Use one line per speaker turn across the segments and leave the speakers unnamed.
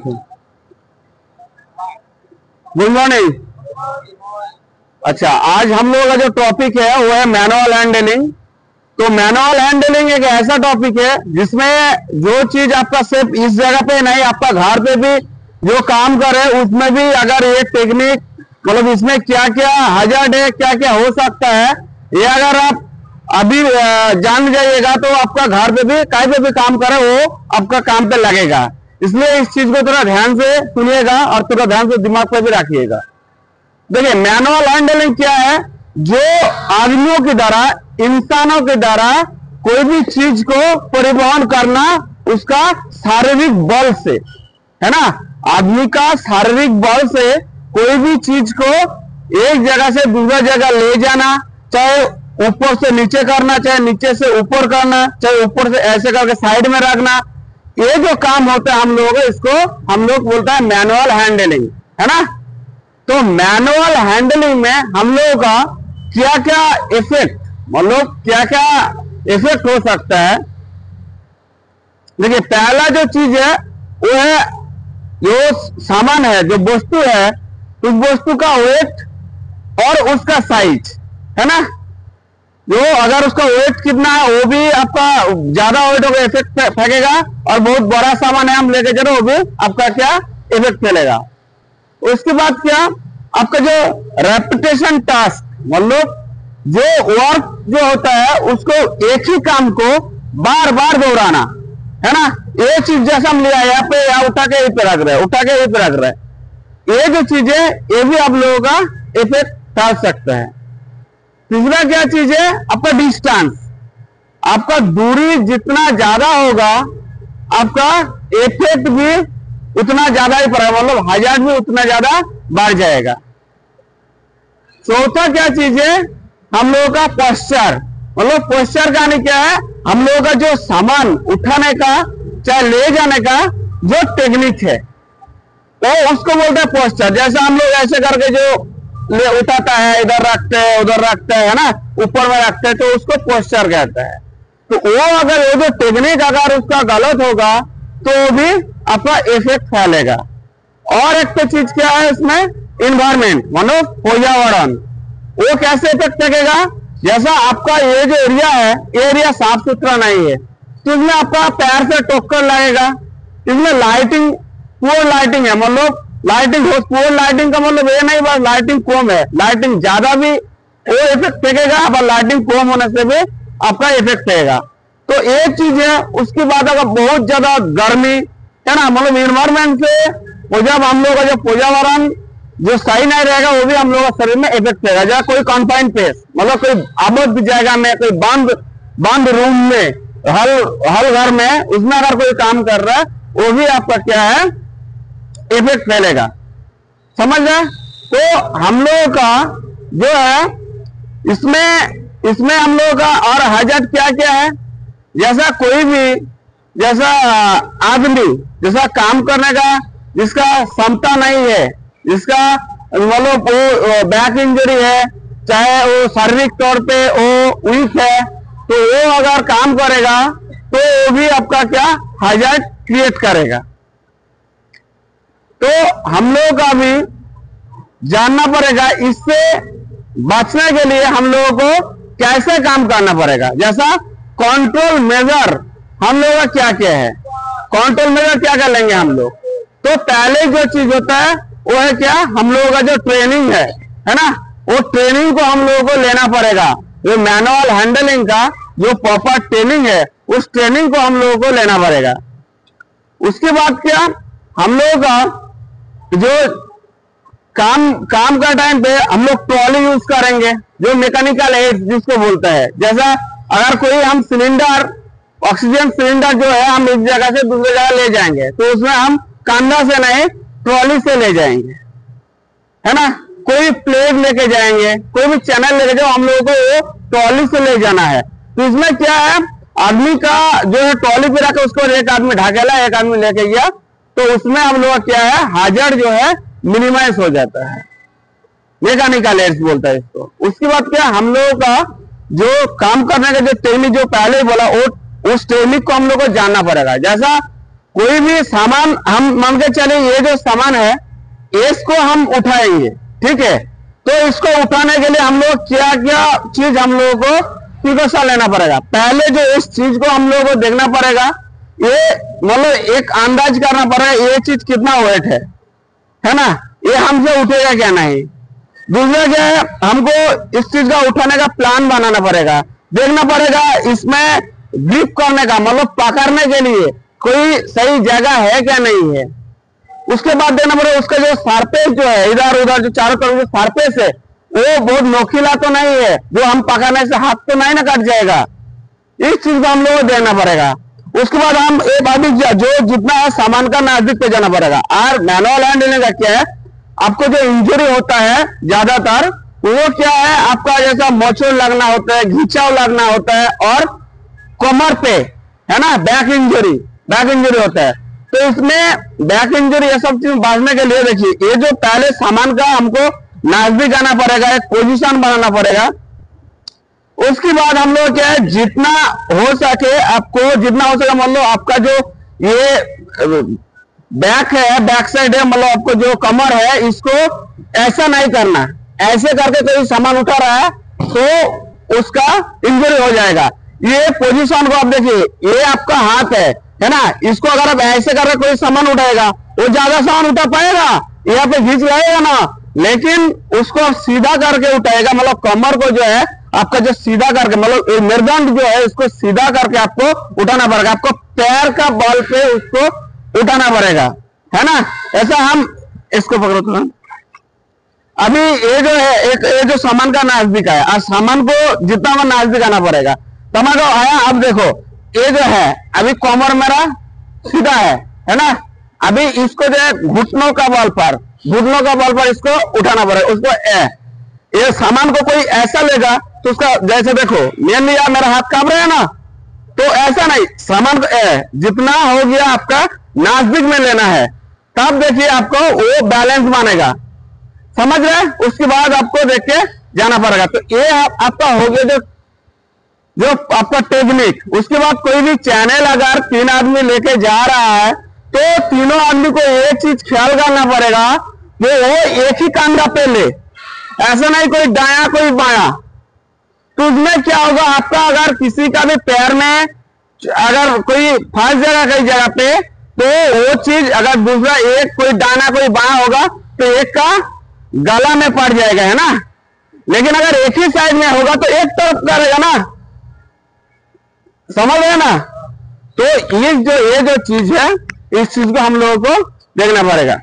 Good morning. अच्छा, आज हम लोगों का जो टॉपिक है वो है मैनुअल हैंडलिंग। तो मैनुअल हैंडलिंग एक ऐसा टॉपिक है जिसमें जो चीज आपका सिर्फ इस जगह पे नहीं, आपका घर पे भी जो काम करे उसमें भी अगर ये टेक्निक, मतलब इसमें क्या क्या हजार्ड है, क्या क्या हो सकता है, ये अगर आप अभी जान जाइएगा तो आपका घर पे भी कहीं पे भी काम करे वो आपका काम पे लगेगा। इसलिए इस चीज को थोड़ा ध्यान से सुनिएगा और थोड़ा ध्यान से दिमाग पे भी रखिएगा। देखिए, मैनुअल हैंडलिंग क्या है? जो आदमियों के द्वारा, इंसानों के द्वारा कोई भी चीज को परिवहन करना उसका शारीरिक बल से, है ना, आदमी का शारीरिक बल से कोई भी चीज को एक जगह से दूसरा जगह ले जाना, चाहे ऊपर से नीचे करना, चाहे नीचे से ऊपर करना, चाहे ऊपर से ऐसे करके साइड में रखना, ये जो काम होता है हम लोग, इसको हम लोग बोलते हैं मैनुअल हैंडलिंग, है ना। तो मैनुअल हैंडलिंग में हम लोगों का क्या क्या इफेक्ट, मतलब क्या क्या इफेक्ट हो सकता है। देखिए, पहला जो चीज है वो है जो सामान है, जो वस्तु है, उस वस्तु का वेट और उसका साइज, है ना। जो अगर उसका वेट कितना है वो भी आपका ज्यादा वेट होगा इफेक्ट फेंकेगा, और बहुत बड़ा सामान है हम लेके चलो वो भी आपका क्या इफेक्ट फैलेगा। उसके बाद क्या, आपका जो रेपिटेशन टास्क, मतलब जो वर्क जो होता है उसको एक ही काम को बार बार दोहराना, है ना। ये चीज जैसा हम लिया यहाँ पे, यहाँ उठा के यहीं पे रख रहे हैं, उठा के यहीं पे रख रहे हैं, ये जो चीज है ये भी आप लोगों का इफेक्ट डाल सकता है। तीसरा क्या चीज है, आपका डिस्टेंस, आपका दूरी जितना ज्यादा होगा आपका इफेक्ट भी उतना ज्यादा ही पड़ेगा, मतलब हजार्ड भी उतना ज्यादा बढ़ जाएगा। चौथा क्या चीज है, हम लोगों का पोस्चर, मतलब पोस्चर का नहीं क्या है, हम लोगों का जो सामान उठाने का चाहे ले जाने का जो टेक्निक है वो उसको बोलते हैं पोस्चर। जैसे हम लोग ऐसे करके जो ले उठाता है, इधर रखते हैं उधर रखते हैं, है ना, ऊपर में रखते हैं, तो उसको पोस्चर कहते हैं। तो वो अगर वो जो टेक्निक अगर उसका गलत होगा तो वो भी आपका इफेक्ट फैलेगा। और एक तो चीज क्या है इसमें, इन्वायरमेंट, मतलब पर्यावरण, वो कैसे इफेक्ट फेंकेगा। जैसा आपका ये जो एरिया है, एरिया साफ सुथरा नहीं है तो इसमें आपका पैर से टक्कर लगेगा। इसमें लाइटिंग, पुअर लाइटिंग है, मतलब लाइटिंग हो, पुअर लाइटिंग का मतलब ये नहीं बस लाइटिंग कम है, लाइटिंग ज्यादा भी वो इफेक्ट फेंकेगा, और लाइटिंग कम होने से भी आपका इफेक्ट फेंकेगा। तो एक चीज है। उसके बाद अगर बहुत ज्यादा गर्मी, है ना, मतलब इन्वायरमेंट से वो जब हम लोग का जो पर्यावरण जो सही नहीं रहेगा वो भी हम लोग का शरीर में इफेक्ट रहेगा। जैसे कोई कॉन्फाइंड प्लेस, मतलब कोई आबद्ध जगह में, कोई बंद रूम में, हल घर में, उसमें अगर कोई काम कर रहा है वो भी आपका क्या है इफेक्ट फैलेगा, समझ रहे। तो हम लोगों का जो है इसमें हम लोगों का और हजार्ड क्या क्या है, जैसा कोई भी, जैसा आदमी जैसा काम करने का जिसका क्षमता नहीं है, जिसका मतलब वो बैक इंजरी है, चाहे वो शारीरिक तौर पे वो वीक है, तो वो अगर काम करेगा तो वो भी आपका क्या हजार्ड क्रिएट करेगा। तो हम लोगों का भी जानना पड़ेगा, इससे बचने के लिए हम लोगों को कैसे काम करना पड़ेगा। जैसा कंट्रोल मेजर हम लोगों का क्या क्या है, कंट्रोल मेजर क्या कर लेंगे हम लोग। तो पहले जो चीज होता है वो है क्या, हम लोगों का जो ट्रेनिंग है ना, वो ट्रेनिंग को हम लोगों को लेना पड़ेगा। जो मैनुअल हैंडलिंग का जो प्रॉपर ट्रेनिंग है उस ट्रेनिंग को हम लोगों को लेना पड़ेगा। उसके बाद क्या, हम लोगों का जो काम का टाइम पे हम लोग ट्रॉली यूज करेंगे, जो मैकेनिकल एड जिसको बोलते हैं। जैसा अगर कोई हम सिलेंडर, ऑक्सीजन सिलेंडर जो है हम एक जगह से दूसरी जगह ले जाएंगे तो उसमें हम कंधा से नहीं ट्रॉली से ले जाएंगे, है ना। कोई प्लेट लेके जाएंगे, कोई भी चैनल लेके जाओ, हम लोगों को ट्रॉली से ले जाना है। तो इसमें क्या है, आदमी का जो है ट्रॉली पे रखे उसको एक आदमी ढकेला, एक आदमी लेके गया, तो उसमें हम लोग क्या है हाजर जो है मिनिमाइज हो जाता है, मैकेनिकल एड्स बोलता है इसको। उसके बाद क्या, हम लोगों का जो काम करने का जो टेक्निक जो पहले ही बोला, उस टेक्निक को हम लोग को जानना पड़ेगा। जैसा कोई भी सामान हम मान के चले, ये जो सामान है इसको हम उठाएंगे, ठीक है। तो इसको उठाने के लिए हम लोग क्या क्या चीज हम लोगों को प्रिकॉशन लेना पड़ेगा। पहले जो इस चीज को हम लोगों को देखना पड़ेगा, ये मतलब एक अंदाज करना पड़ेगा ये चीज कितना वेट है ना, ये हमसे उठेगा क्या नहीं। दूसरा क्या है, हमको इस चीज का उठाने का प्लान बनाना पड़ेगा, देखना पड़ेगा इसमें ग्रिप करने का मतलब पकड़ने के लिए कोई सही जगह है क्या नहीं है। उसके बाद देखना पड़ेगा उसका जो सरफेस जो है इधर उधर जो चारों तरफ जो सरफेस है वो बहुत नोकीला तो नहीं है, जो हम पकड़ने से हाथ तो नहीं ना कट जाएगा। इस चीज को हम लोग को देखना पड़ेगा। उसके बाद हम एक अभी जो जितना है सामान का नजदीक पे जाना पड़ेगा। और मैनुअल हैंडलिंग का क्या है, आपको जो इंजरी होता है ज्यादातर वो क्या है, आपका जैसा मोचड़ लगना होता है, घिंचाव लगना होता है और कमर पे है ना बैक इंजरी होता है। तो इसमें बैक इंजरी ये सब चीज बचने के लिए देखिए, ये जो पहले सामान का हमको नजदीक आना पड़ेगा, एक पोजीशन बनाना पड़ेगा। उसके बाद हम लोग क्या है, जितना हो सके आपको जितना हो सके मतलब आपका जो ये बैक है, बैक साइड है, मतलब आपको जो कमर है इसको ऐसा नहीं करना, ऐसे करके कोई सामान उठा रहा है तो उसका इंजरी हो जाएगा। ये पोजीशन को आप देखिए, ये आपका हाथ है ना, इसको अगर आप ऐसे करके कोई सामान उठाएगा वो ज्यादा सामान उठा पाएगा, यहाँ पे खींच जाएगा ना, लेकिन उसको सीधा करके उठाएगा, मतलब कमर को जो है आपका जो सीधा करके मतलब मेरुदंड जो है इसको सीधा करके आपको उठाना पड़ेगा, आपको पैर का बल पे उसको उठाना पड़ेगा, है ना। ऐसा हम इसको पकड़ो थोड़ा। अभी ये जो है एक ये जो सामान का नजदीक है, और सामान को जितना हमें नजदीक आना पड़ेगा। टमाटो आया, अब देखो ये जो है अभी कमर मेरा सीधा है ना। अभी इसको जो है घुटनों का बल पर इसको उठाना पड़ेगा। उसको ये सामान को कोई ऐसा लेगा तो उसका जैसे देखो मेन लिया, मेरा हाथ कांप रहा है ना, तो ऐसा नहीं, सामान को जितना हो गया आपका नजदीक में लेना है, तब देखिए आपको वो बैलेंस मानेगा, समझ रहे। उसके बाद आपको देख के जाना पड़ेगा। तो ये आपका हो गया जो आपका टेक्निक। उसके बाद कोई भी चैनल अगर 3 आदमी लेके जा रहा है तो तीनों आदमी को ये चीज ख्याल करना पड़ेगा कि वो एक ही कंधा पे ले, ऐसा नहीं कोई दाया कोई बाया। तो उसमें क्या होगा, आपका अगर किसी का भी पैर में अगर कोई फंस जाएगा कई जगह पे, तो वो चीज अगर दूसरा एक कोई दाना कोई बाया होगा तो एक का गला में पड़ जाएगा, है ना। लेकिन अगर एक ही साइड में होगा तो एक तरफ करेगा ना, समझ रहे ना। तो ये जो चीज है इस चीज को हम लोगों को देखना पड़ेगा।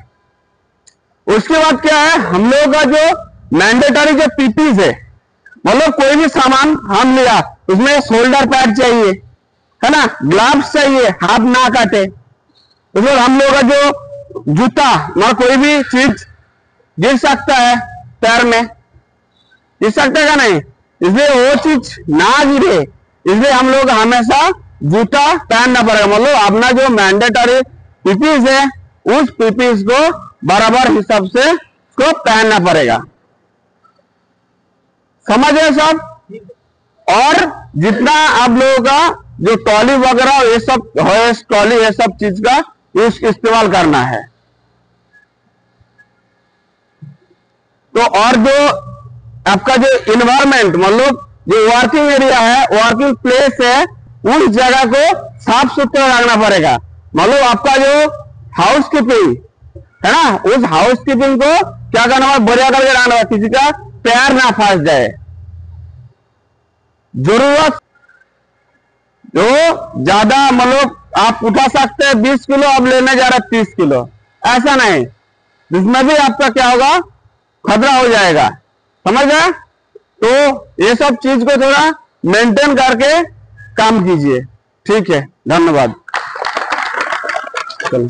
उसके बाद क्या है, हम लोगों का जो मैंडेटरी जो पीपीज है, मतलब कोई भी सामान हम लिया उसमें शोल्डर पैड चाहिए, है ना, ग्लव्स चाहिए, हाथ ना काटे। उसमें हम लोगों का जो जूता, मतलब कोई भी चीज गिर सकता है पैर में, गिर सकता है नहीं, इसलिए वो चीज ना गिरे इसलिए हम लोग हमेशा जूता पहनना पड़ेगा। मतलब अपना जो मैंडेटरी पीपीज है उस पीपीज को बराबर हिसाब से उसको पहनना पड़ेगा, समझ रहे सब। और जितना आप लोगों का जो ट्रॉली वगैरह ये सब ट्रॉली ये सब चीज का इस्तेमाल करना है। तो और जो आपका जो इन्वायरमेंट मतलब जो वर्किंग एरिया है, वर्किंग प्लेस है, उस जगह को साफ सुथरा रखना पड़ेगा। मतलब आपका जो हाउस कीपिंग है ना, उस हाउस कीपिंग को क्या करना है, बढ़िया करके रखना है, किसी का पैर ना फंस जाए। जरूरत जो ज्यादा मतलब आप उठा सकते हैं 20 किलो, अब लेने जा रहे 30 किलो, ऐसा नहीं, जिसमें भी आपका क्या होगा खतरा हो जाएगा, समझ गए। तो ये सब चीज को थोड़ा मेंटेन करके काम कीजिए, ठीक है, धन्यवाद। चलो।